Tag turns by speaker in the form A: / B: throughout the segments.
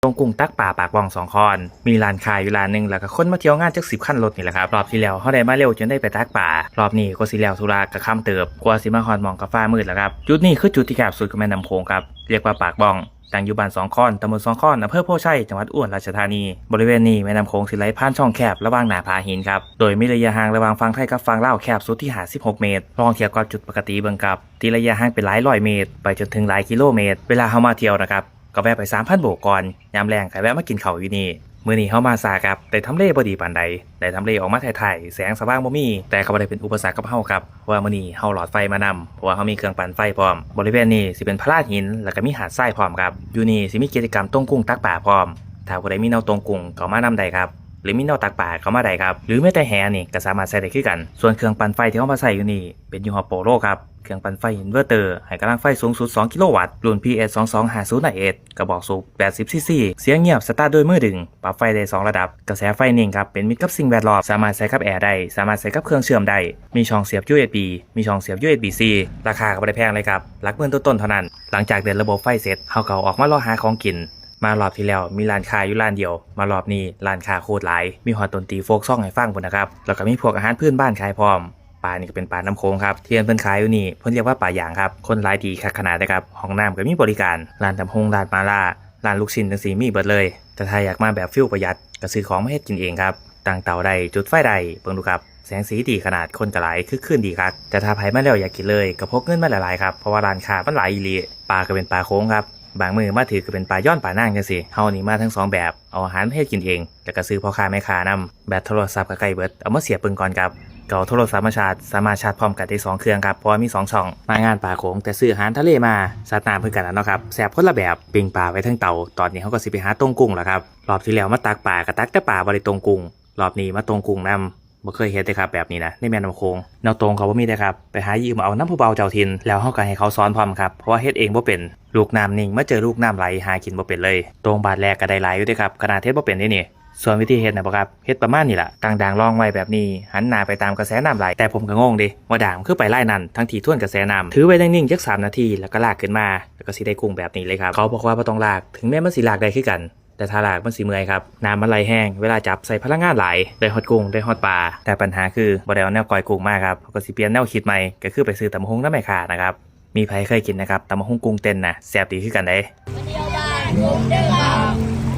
A: รงกุ้งตักป่าปากบ่อง2คอนมีร้านขายอยู่ร้านนึงแล้วก็คนมาเที่ยวงานจัก10คันรถนี่แหละครับรอบที่แล้วเฮาได้มาเร็วจนได้ไปตักป่ารอบนี้ก็สิแล้วธุระก็ค่ำเติบกว่าสิมาฮอดหม่องก็ฟ้ามืดแล้วครับจุดนี้คือจุดที่แคบสุดของแม่น้ำโขงครับเรียกว่าปากบ่องตั้งอยู่บ้าน2คอนตำบล2คอนอำเภอโพชัยจังหวัดอุบลราชธานีบริเวณนี้แม่น้ำโขงสิไหลผ่านช่องแคบระหว่างหน้าผาหินครับโดยมีระยะห่างระหว่างฝั่งไทยกับฝั่งลาวแคบสุดที่56เมตรลองเทียบกับจุดปกติเบิ่งครับที่ระยะห่างเป็นหลายร้อยเมตรไปจนถึงหลายกิโลเมตรเวลาเฮามาเที่ยวนะครับก็แวะไป 3,000 โบกก่อนยามแรงก็แวะมากินข้าวอยู่นี่มื้อนี้เฮามาซาครับได้ทำเลบ่ดีปานใดได้ทำเลออกมาถ่ายๆแสงสว่างบ่มีแต่ก็บ่ได้เป็นอุปสรรคกับเฮาครับเพราะว่ามื้อนี้เฮาหลอดไฟมานำเพราะว่าเฮามีเครื่องปั่นไฟพร้อมบริเวณนี้สิเป็นพลาดหินแล้วก็มีหาดทรายพร้อมครับอยู่นี่สิมีกิจกรรมต้มกุ้งตักป่าพร้อมถ้าผู้ใดมีแนวต้มกุ้งก็มานำได้ครับหรือมีแนวตักป่าเข้ามาได้ครับหรือแม้แต่แหนี่ก็สามารถใช้ได้คือกันส่วนเครื่องปั่นไฟที่เฮามาใช้อยู่นี่เป็นยี่ห้อโปโลครับเครื่องปั่นไฟอินเวอร์เตอร์ให้กำลังไฟสูงสุด2กิโลวัตต์รุ่น PS2250S กระบอกสูบ80ซีซีเสียงเงียบสตาร์ทด้วยมือดึงปรับไฟได้2ระดับกระแสไฟนิ่งครับเป็นมิตรกับสิ่งแวดล้อมสามารถใช้กับแอร์ได้สามารถใช้กับเครื่องเชื่อมได้มีช่องเสียบ USB มีช่องเสียบ USB-C ราคาก็บ่ได้แพงเลยครับหลักหมื่นต้นๆเท่านั้นหลังจากเดินระบบไฟเสร็จเฮาก็ออกมารอหาของกินมารอบที่แล้วมีร้านค้าอยู่ร้านเดียวมารอบนี้ร้านค้าโคตรหลายมีฮอดดนตรีโฟกซองให้ฟังพุ่นนะครับแล้วก็มีพวกอาหารพื้นบ้านขายพร้อมปลานี่ก็เป็นปลาน้ำโขงครับที่เพิ่นขายอยู่นี่เพิ่นเรียกว่าปลาย่างครับคนหลายดีคักขนาดนะครับห้องน้ำก็มีบริการร้านตำฮงร้านมาล่าร้านลูกชิ้นจังซี่มีเบิดเลยแต่ถ้าอยากมาแบบฟิลประหยัดก็ซื้อของมาเฮ็ดกินเองครับตั้งเตาได้จุดไฟได้เบิ่งดูครับแสงสีดีขนาดคนก็หลายคึกคืนดีครับแต่ถ้าไผมาแล้วอยากกินเลยก็พกเงินมาหลายๆครับเพราะว่าร้านค้ามันหลายอีหลีปลาก็เป็นปลาโขงครับบางมือมาถือก็เป็นปลาย้อนปลานางจังซี่เฮานี่มาทั้ง2แบบเอาอาหารมาเฮ็ดกินเองแล้วก็ซื้อพ่อค้าแม่ค้านำแบตโทรศัพท์ก็ใกล้เบิดเอามาเสียบปึงก่อนครับก็เอาโทรศัพท์มาชาร์จสามารถชาร์จพร้อมกันได้2เครื่องครับเพราะว่ามี2ช่องมางานปลาโขงแต่ซื้ออาหารทะเลมาสัตว์น้ำเพิ่นกันแล้วเนาะครับแซ่บคนละแบบปิ้งปลาไว้ทั้งเตาตอนนี้เฮาก็สิไปหาต้มกุ้งแล้วครับรอบที่แล้วมาตักปลาก็ตักแต่ปลาบ่ได้ต้มกุ้งรอบนี้มาต้มกุ้งนำบ่เคยเห็นเลยครับแบบนี้นะในแม่น้ำโขงแนวตรงเขาบ่มีได้ครับไปหายืมเอาน้ำผู้เบาเจ้าถิ่นแล้วเฮาก็ให้เขาสอนพร้อมครับเพราะว่าเฮ็ดเองบ่เป็นลูกน้ำนิ่งมาเจอลูกน้ำไหลหากินบ่เป็นเลยตรงบาทแรกก็ได้หลายอยู่เด้ครับขนาดเฮ็ดบ่เป็นนี่ส่วนวิธีเฮ็ดนะบ่ครับเฮ็ดประมาณนี้ล่ะตั้งด่างรองไว้แบบนี้หันหน้าไปตามกระแสน้ำไหลแต่ผมก็งงดิว่าด่างคือไปไล่นั่นทั้งที่ท่วนกระแสน้ำถือไว้นิ่งๆจัก3นาทีแล้วก็ลากขึ้นมาแล้วก็สิได้กุ้งแบบนี้เลยครับเขาบอกว่าบ่ต้องลากถึงแม้มันสิลากได้คือกันแต่ถ้าลากมันสิเมื่อยครับน้ำมันไหลแห้งเวลาจับใส่พลังงานหลายได้ฮอดกุ้งได้ฮอดปลาแต่ปัญหาคือบ่ได้เอาแนวก้อยกุ้งมาครับก็สิเปลี่ยนแนวคิดใหม่ก็คือไปซื้อตำบักหุ่งนำแม่ค้านะครับมีไผเคยกินนะครับตำบักหุ่งกุ้งเต้นน่ะแซ่บดีคือกันเด้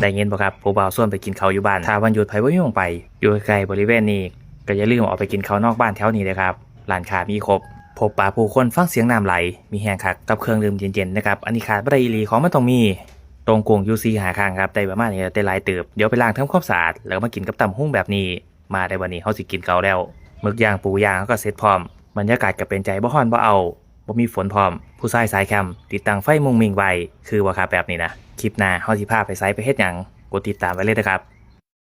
A: ได้ยินบ่ครับผู้บ่าวส่วนไปกินข้าวอยู่บ้านถ้าวันหยุดไผบ่มีหม้องไปอยู่ใกล้บริเวณนี้ก็อย่าลืมออกไปกินข้าวนอกบ้านแถวนี้เด้อครับร้านค้ามีครบพบปะผู้คนฟังเสียงน้ำไหลมีแห้งคักกับเครื่องดื่มเย็นๆนะครับอันนี้ขาดบ่ได้อีหลีของมันต้องมีตรงกุ้งอยู่4 5ข้างครับได้ประมาณนี้ได้หลายเติบเดี๋ยวไปล้างทำความสะอาดแล้วมากินกับตำหุ่งแบบนี้มาได้วันนี้เฮาสิกินข้าวแล้วหมึกย่างปูย่างเฮาก็เสร็จพร้อมบรรยากาศก็เป็นใจบ่ฮ้อนบ่เอาบ่มีฝนพร้อมผู้ชายสายแคมป์ติดตั้งไฟมุงมิงไว้คือบ่ครับแบบนี้นะคลิปหน้าเฮาสิพาไปไสไปเฮ็ดหยังกดติดตามไว้เลยนะครับ